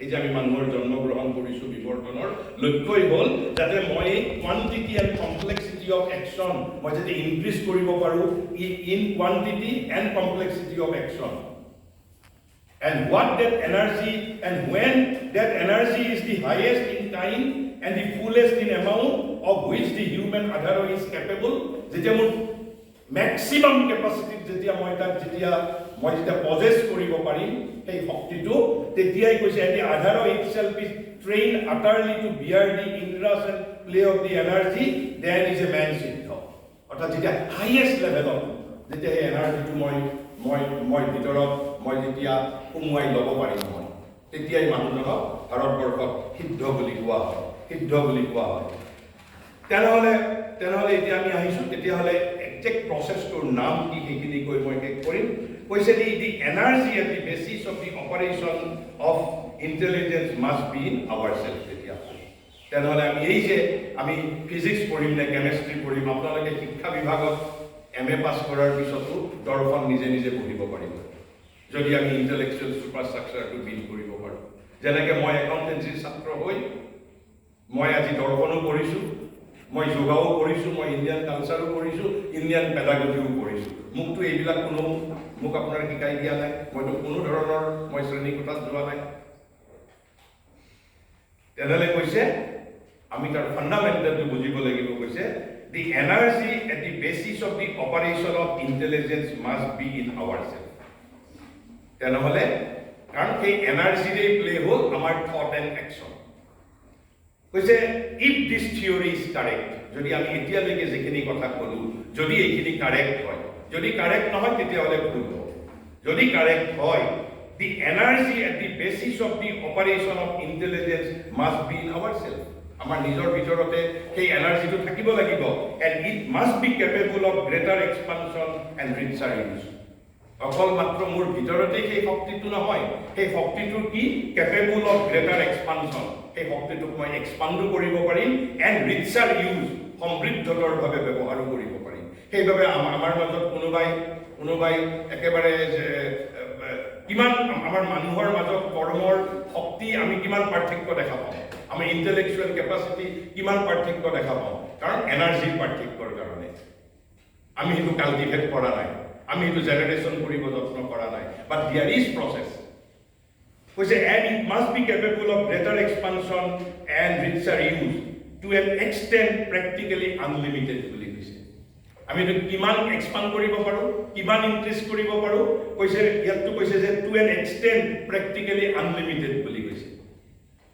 এই যে আমি মানুহৰ জন্মগ্ৰহণ কৰিছোঁ, বিৱৰ্তনৰ লক্ষ্যই হ'ল যাতে মই quantity and complexity of action মই যাতে ইনক্ৰিজ কৰিব পাৰোঁ, in quantity and complexity of action. And what that energy, and when that energy is the highest in kind and the fullest in amount of which the human adhara is capable, যেতিয়া মোৰ maximum কেপাচিটিত যেতিয়া মই পজেছ কৰিব পাৰিম সেই শক্তিটো, তেতিয়াই কৈছে the adhara itself is trained utterly to bear the ingress and play of the energy, then is a man siddha. অৰ্থাৎ যেতিয়া হাইয়েষ্ট লেভেলত যেতিয়া সেই এনাৰ্জিটো মই ভিতৰত মই যেতিয়া সোমোৱাই ল'ব পাৰিম, তেতিয়াই মানুহজনক ভাৰতবৰ্ষত সিদ্ধ বুলি কোৱা হয়, সিদ্ধ বুলি কোৱা হয়। তেনেহ'লে এতিয়া আমি আহিছোঁ, তেতিয়াহ'লে একজেক্ট প্ৰচেছটোৰ নাম কি সেইখিনি কৈ মই শেষ কৰিম। কৈছে the energy at the basis of the operation of intelligence must be in our self. তেতিয়া তেনেহ'লে আমি এই যে আমি ফিজিক্স পঢ়িম নে কেমেষ্ট্ৰি পঢ়িম, আপোনালোকে শিক্ষা বিভাগত MA পাছ কৰাৰ পিছতো দৰ্শন নিজে পঢ়িব পাৰিব, যদি আমি ইণ্টেলেকচুৱেল চুপাৰষ্ট্ৰাকচাৰটো বিল্ড কৰিব পাৰোঁ। যেনেকৈ মই একাউণ্টেঞ্চিৰ ছাত্ৰ হৈ মই আজি দৰ্শনো পঢ়িছোঁ, মই যোগাও কৰিছোঁ, মই ইণ্ডিয়ান কালচাৰো কৰিছোঁ, ইণ্ডিয়ান পেডাগজিও কৰিছোঁ। মোকতো এইবিলাক মোক আপোনাৰ শিকাই দিয়া নাই, মইতো কোনো ধৰণৰ মই শ্ৰেণীকোঠাত যোৱা নাই। তেনেহ'লে কৈছে আমি তাৰ ফাণ্ডামেণ্টেলটো বুজিব লাগিব। কৈছে the energy at the basis of the operation of intelligence must be in ourselves. তেনেহ'লে কাৰণ সেই এনাৰ্জিৰে প্লে হ'ল আমাৰ থট এণ্ড একশ্যন। কৈছে if this theory is correct, যদি আমি এতিয়ালৈকে যিখিনি কথা ক'লোঁ যদি এইখিনি কাৰেক্ট হয়, যদি কাৰেক্ট নহয় তেতিয়াহ'লে ভুল হ'ব। যদি কাৰেক্ট হয়, the energy at the basis of the operation of intelligence must be in ourselves. আমাৰ নিজৰ ভিতৰতে সেই এনাৰ্জিটো থাকিব লাগিব, and it must be capable of greater expansion and richer use. অকল মাত্ৰ মোৰ ভিতৰতে সেই শক্তিটো নহয়, সেই শক্তিটোৰ কি কেপেবল অফ গ্ৰেটাৰ এক্সপানশ্যন, সেই শক্তিটোক মই এক্সপাণ্ডো কৰিব পাৰিম, এণ্ড ৰিচাৰ ইউজ সমৃদ্ধতৰভাৱে ব্যৱহাৰো কৰিব পাৰিম। সেইবাবে আমাৰ মাজত কোনোবাই একেবাৰে কিমান আমাৰ মানুহৰ মাজত কৰ্মৰ শক্তি আমি কিমান পাৰ্থক্য দেখা পাওঁ, আমি ইণ্টেলেকচুৱেল কেপাচিটি কিমান পাৰ্থক্য দেখা পাওঁ, কাৰণ এনাৰ্জিৰ পাৰ্থক্যৰ কাৰণে আমি সেইটো কাল্টিভেট কৰা নাই, আমি সেইটো জেনেৰেশ্যন কৰিব যত্ন কৰা নাই, বাট দিয়াৰ ইজ প্ৰচেছ। কৈছে and it must B capable of greater expansion and research use to an extent practically unlimited বুলি কৈছে। আমি এইটো কিমান এক্সপাণ্ড কৰিব পাৰোঁ, কিমান ইনক্ৰিজ কৰিব পাৰোঁ, কৈছে ইয়াততো কৈছে যে to an extent practically unlimited বুলি কৈছে।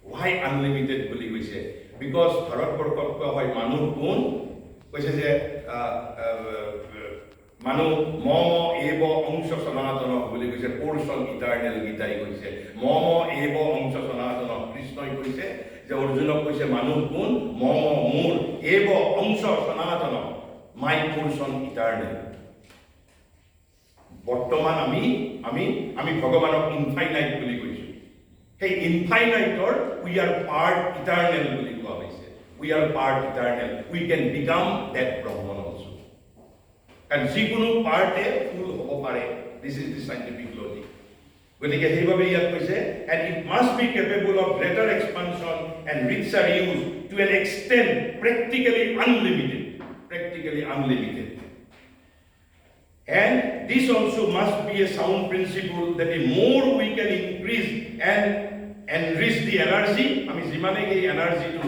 ৱাই আনলিমিটেড বুলি কৈছে? বিকজ ভাৰতবৰ্ষত কোৱা হয় মানুহ কোন, কৈছে যে মানুহ মম এব অংশ সনাতন বুলি কৈছে, পোৰ্চন ইটাৰনেল গীতাই কৈছে মম এব অংশ সনাতন। কৃষ্ণই কৈছে যে অৰ্জুনক কৈছে মানুহ কোন মম মোৰ এব অংশ সনাতন মাই পোৰ্চন ইটাৰনেল বৰ্তমান আমি ভগৱানক ইনফাইনাইট বুলি কৈছো সেই ইনফাইনাইটৰ উই আৰ পাৰ্ট ইটাৰনেল বুলি কোৱা হৈছে we are part eternal we can become that Brahman also কাৰণ যিকোনো পাৰ্টে ফুল হ'ব পাৰে this is the scientific logic গতিকে সেইভাবে ইয়াত কৈছে and it must be capable of greater expansion and richer use to an extent practically unlimited and this also must be a sound principle that the more we can increase and enrich the energy আমি যিমানে এই এনার্জিটো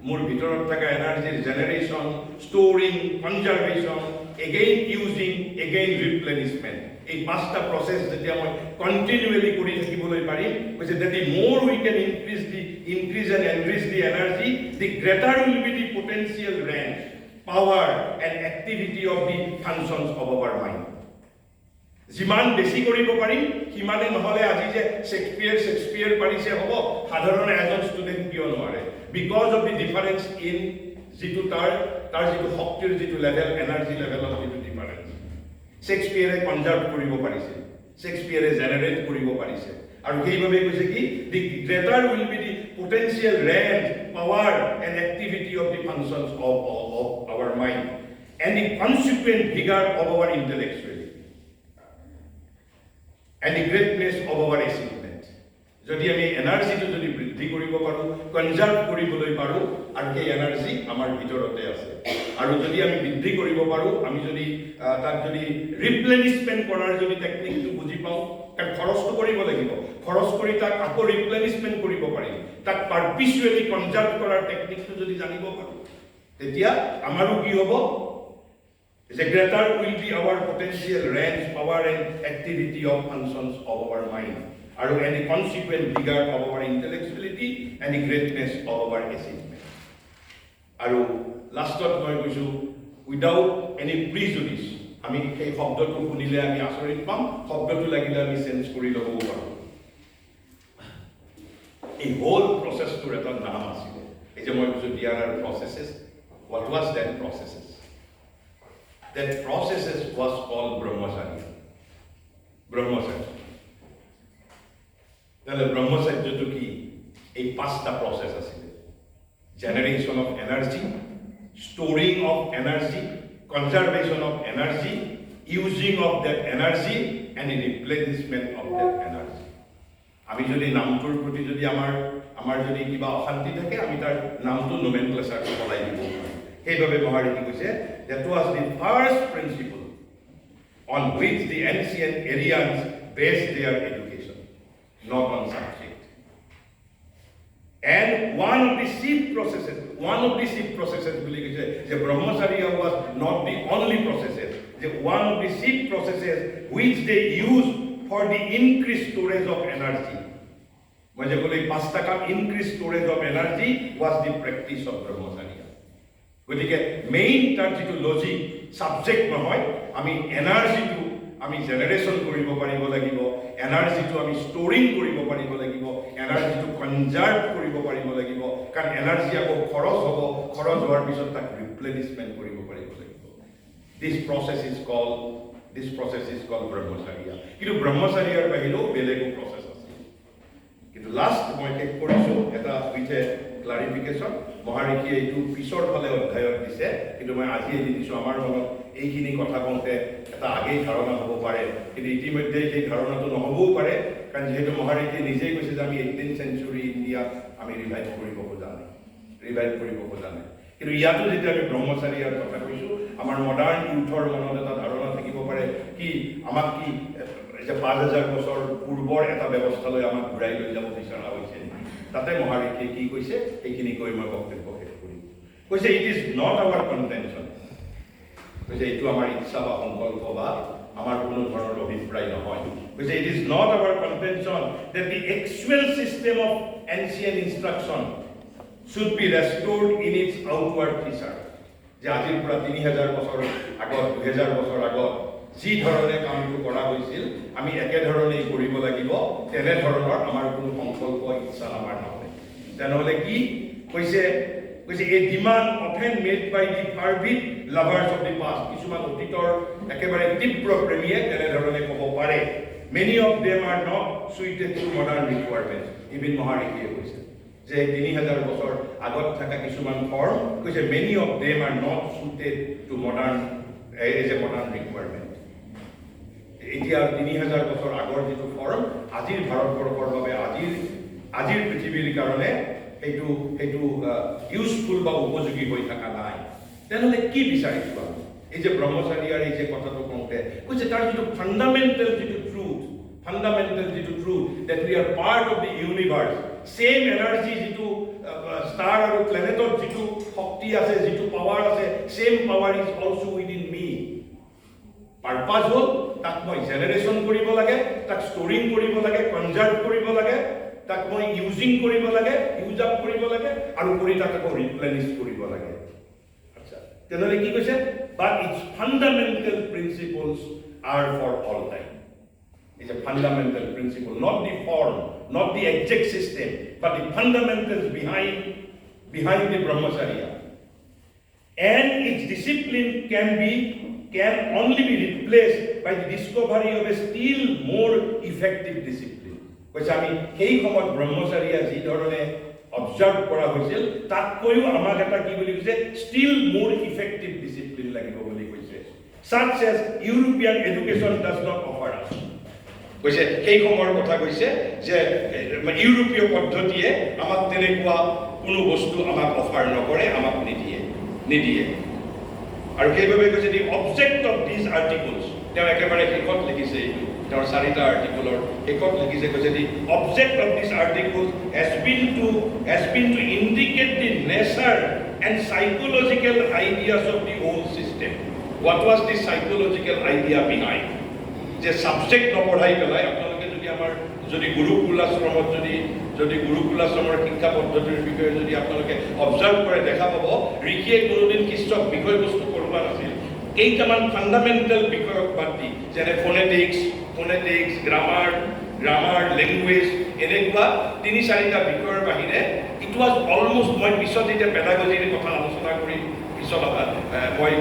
মোৰ ভিতৰত থকা এনাৰ্জিৰ generation storing conservation again using again replenishment এই পাঁচটা process যেতিয়া মই continually কৰি থাকিবলৈ পাৰিম which is that the more we can increase and enrich the energy the greater will be the potential range power and activity of the functions of our mind যিমান বেছি কৰিব পাৰিম সিমানে নহলে আজি যে শেক্সপিয়াৰ পাৰিছে হ'ব সাধাৰণ এজন ষ্টুডেন্ট কিয় নোৱাৰে because of the difference in যিটো তাৰ যিটো শক্তিৰ যিটো লেভেল এনাৰ্জি লেভেলৰ যিটো ডিফাৰেন্স শেক্সপিয়াৰে কনজাৰ্ভ কৰিব পাৰিছে শেক্সপিয়াৰে জেনাৰেট কৰিব পাৰিছে আৰু সেইভাবে কৈছে কি the greater will be the potential range power and activity of the functions of our mind and the consequent vigor of our intellectuality and the greatness of our achievement যদি আমি এনার্জিটো যদি বৃদ্ধি কৰিব পাৰো কনজাৰ্ভ কৰিবলৈ পাৰো আৰু সেই এনাৰ্জি আমাৰ ভিতৰতে আছে আৰু যদি আমি বৃদ্ধি কৰিব পাৰো আমি যদি তাক যদি ৰিপ্লেনিশমেন্ট কৰাৰ যদি টেকনিকটো বুজি পাওঁ কাৰণ খৰচটো কৰিব লাগিব খৰচ কৰি তাক আকৌ ৰিপ্লেনিশমেন্ট কৰিব পাৰিম তাক পাৰপিচুৱেলি কনজাৰ্ভ কৰাৰ টেকনিকটো যদি জানিব পাৰো তেতিয়া আমাৰো কি হ'ব The greater will be our potential range, power and activity of functions of our mind. And the consequent vigor of our intellectuality and the greatness of our achievement. And lastly, without any prejudice, আমি সেই শব্দটো শুনিলে আমি আচৰিত পাম শব্দটো লাগিলে আমি চেঞ্জ কৰি ল'ব পাৰোঁ এই হোল প্ৰচেছটোৰ এটা নাম আছিল এই যে মই কৈছোঁ there are processes what was that processes that processes was called brahmacharya তাহলে ব্রহ্মচর্যটো কি এই পাঁচটা প্রসেস আছে generation of energy storing of energy conservation of energy using of that energy and the replenishment of that energy আমি যদি নামটোৰ প্ৰতি যদি আমাৰ যদি কিবা অশান্তি থাকে আমি তাৰ নামটো নোমেনক্লেচাৰ সলাই দিব সেইভাবে মহাৰীতি কৈছে that was the first principle on which the ancient Aryans based their education not on subject and one of the chief processes বুলি কৈছে যে brahmacharya was not the only processes the one of the chief processes which they used for the increased storage of energy মই যে ক'লো পাঁচটা কাম increased storage of energy was the practice of brahmacharya গতিকে main তাৰ যিটো logic subject নহয় আমি এনাৰ্জিটো আমি জেনাৰেশন কৰিব পাৰিব লাগিব এনাৰ্জিটো আমি ষ্টৰিং কৰিব পাৰিব লাগিব এনাৰ্জিটো কনজাৰ্ভ কৰিব পাৰিব লাগিব কাৰণ এনাৰ্জি আকৌ খৰচ হোৱাৰ পিছত তাক ৰিপ্লেনিশমেন্ট কৰিব পাৰিব লাগিব this process is called brahmacharya কিন্তু ব্ৰহ্মচাৰ্যৰ বাহিৰেও বেলেগ প্ৰসেস আছে কিন্তু লাষ্ট মই টেক কৰিছো এটা উইথ ক্লাৰিফিকেশন মহাৰীতি এইটো পিছৰ ফালে অধ্যায়ত দিছে কিন্তু মই আজি এৰি দিছো আমাৰ মনত এইখিনি কথা কওঁতে এটা আগেই ধাৰণা হ'ব পাৰে কিন্তু ইতিমধ্যে সেই ধাৰণাটো নহবও পাৰে কাৰণ যেহেতু মহাৰীতি নিজেই কৈছে যে আমি 18th century ইণ্ডিয়া আমি ৰিভাইভ কৰিব খোজা নাই কিন্তু ইয়াতো যেতিয়া আমি ব্ৰহ্মচাৰ্যৰ কথা কৈছো আমাৰ মডাৰ্ণ ইউথৰ মনত এটা ধাৰণা থাকিব পাৰে কি আমাক কি যে 5000 বছৰ পূৰ্বৰ এটা ব্যৱস্থালৈ আমাক ঘূৰাই লৈ যাব বিচৰা হৈছে তাতে মহাৰীতিয়ে কি কৈছে এইখিনি কৈ মই বক্তব্য শেষ কৰিম কৈছে ইট ইজ নট আৱাৰ কনটেনশন কৈছে এইটো আমাৰ ইচ্ছা বা সংকল্প বা আমাৰ কোনো ধৰণৰ অভিপ্ৰায় নহয় কৈছে it is not our contention that the actual system of ancient instruction should be restored in its outward feature যে আজিৰ পৰা 3000 বছৰ আগত 2000 বছৰ আগত যি ধৰণে কামটো কৰা হৈছিল আমি একে ধৰণেই কৰিব লাগিব তেনে ধৰণৰ আমাৰ কোনো সংকল্প ইচ্ছা আমাৰ নহয় তেনেহলে কি কৈছে a demand often made by the fervid lovers of the past. কিছুমান অতীতৰ একেবাৰে তীব্ৰ প্ৰেমীয়ে তেনেধৰণে ক'ব পাৰে many of them are not suited to modern requirements. Even মহাৰিষিয়ে কৈছে যে 3000 বছৰ আগত থকা কিছুমান ফৰ্ম কৈছে many of them are not suited to modern as a modern requirement. এতিয়া 3000 বছৰ আগৰ যিটো ফৰ্ম আজিৰ ভাৰতবৰ্ষৰ বাবে আজিৰ পৃথিৱীৰ কাৰণে এইটো ইউজফুল বা উপযোগী হৈ থকা নাই তেনেহ'লে কি বিচাৰিছো আমি এই যে ব্ৰহ্মচাৰীৰ এই যে কথাটো কওঁতে কৈছে তাৰ যিটো ফাণ্ডামেণ্টেল যিটো truth that we are part of the universe, same energy যিটো star আৰু planetor যিটো শক্তি আছে যিটো পাৱাৰ আছে same power is also within me. পাৰপাস হ'ল তাক মই জেনেৰেশ্যন কৰিব লাগে তাক ষ্টৰিং কৰিব লাগে কনজাৰ্ভ কৰিব লাগে তাক মই ইউজিং কৰিব লাগে ইউজ আপ কৰিব লাগে আৰু কৰি তাক আকৌ ৰিপ্লেনিশ কৰিব লাগে আচ্ছা তেনেহ'লে কি কৈছে but its fundamental principles are for all time. It's a fundamental principle, not the form, not the exact system, but the fundamentals behind the Brahmacharya. And its discipline can only be replaced by the discovery of a still more effective discipline. Because I mean, hey, comment Brahmacharya ji dhorone observe kora hoisil, tatkoiu amag eta ki boli koise still more effective discipline lagibo boli koise. Such as European education does not offer us. কৈছে সেই সময়ৰ কথা কৈছে যে ইউৰোপীয় পদ্ধতিয়ে আমাক তেনেকুৱা কোনো বস্তু আমাক অফাৰ নকৰে আমাক নিদিয়ে আৰু সেইবাবে কৈছে the object of this articles তেওঁ একেবাৰে শেষত লিখিছে এইটো তেওঁৰ 4টা আৰ্টিকলৰ শেষত লিখিছে কৈছে the object of this articles has been to indicate the nature and psychological ideas of the whole system. What was the psychological idea behind? যে সাবজেক্ট নপঢ়াই পেলাই আপোনালোকে যদি আমাৰ যদি গুৰুকুলাশ্ৰমত যদি গুৰুকুলাশ্ৰমৰ শিক্ষা পদ্ধতিৰ বিষয়ে যদি আপোনালোকে অবজাৰ্ভ কৰে দেখা পাব ঋষিয়ে কোনোদিন কৃষ্ণক বিষয়বস্তু পঢ়োৱা নাছিল কেইটামান ফাণ্ডামেণ্টেল বিষয়ক বাদ দি যেনে ফোনেটিক্স গ্ৰামাৰ লেংগুৱেজ এনেকুৱা 3-4টা বিষয়ৰ বাহিৰে ইট ৱাজ অলমষ্ট মই পিছত এতিয়া পেডাগজিৰ কথা আলোচনা কৰি পিছত মই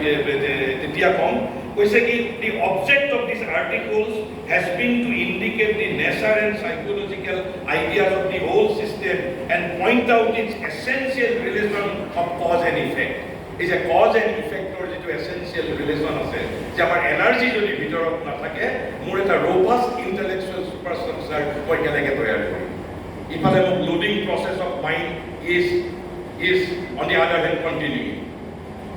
তেতিয়া কম কৈছে কি the object of these articles has been to indicate the nature and psychological ideas of the whole system and point out its essential relation of cause and effect. Is a cause and effect or যেটো essential relation আছে যে আমাৰ energy যদি ভিতৰত নাথাকে মোৰ এটা robust intellectual superstructure মই কেনেকৈ তৈয়াৰ কৰিম ইফালে মোৰ loading process of mind is on the other hand continuing.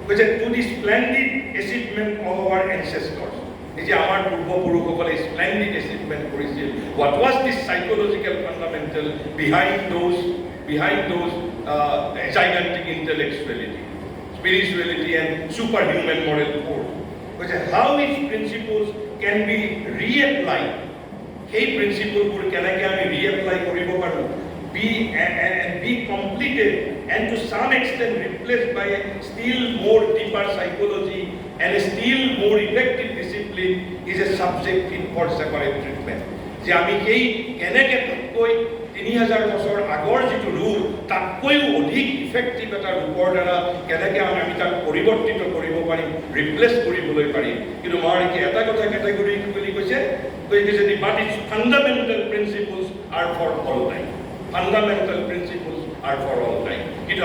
Which to the splendid achievement of our ancestors. Is our purupurukokole splendid achievement korisil. What was this psychological fundamental behind those gigantic intellectuality, spirituality, and superhuman moral force? Which how its principles can be reapplied. Hey, principle can I reapply koribo paru? Be completed and to some extent replaced by a still more deeper psychology and a still more effective discipline is a subject fit for separate treatment. যে আমি এই কেনেকৈ তাতকৈ 3000 বছৰ আগৰ যিটো ৰূপ তাতকৈও অধিক ইফেক্টিভ এটা ৰূপৰ দ্বাৰা কেনেকৈ আমি তাক পৰিৱৰ্তিত কৰিব পাৰিম ৰিপ্লেচ কৰিবলৈ পাৰিম কিন্তু মই এটা কথা কেটেগৰী বুলি কৈছে যে but it's fundamental principles are for all time. Fundamental principles are for all time. কিন্তু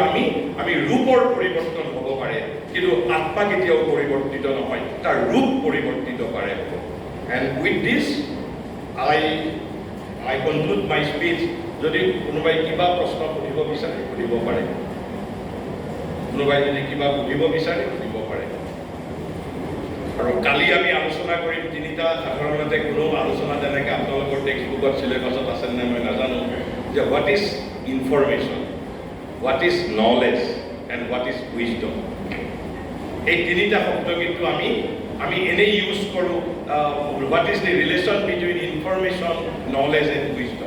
আমি ৰূপৰ পৰিৱৰ্তন হ'ব পাৰে কিন্তু আত্মা কেতিয়াও পৰিৱৰ্তিত নহয় তাৰ ৰূপ পৰিৱৰ্তিত পাৰে and with this I conclude my speech. যদি কোনোবাই কিবা প্ৰশ্ন সুধিব বিচাৰে সুধিব পাৰে কোনোবাই যদি কিবা সুধিব বিচাৰে সুধিব পাৰে আৰু কালি আমি আলোচনা কৰিম 3টা সাধাৰণতে কোনো আলোচনা যেনেকৈ আপোনালোকৰ টেক্সট বুকত চিলেবাছত আছে নে মই নাজানো যে what is information, what is knowledge and what is wisdom. এই 3টা শব্দ কিন্তু আমি এনে ইউজ কৰোঁ what is the relation between information, knowledge and wisdom.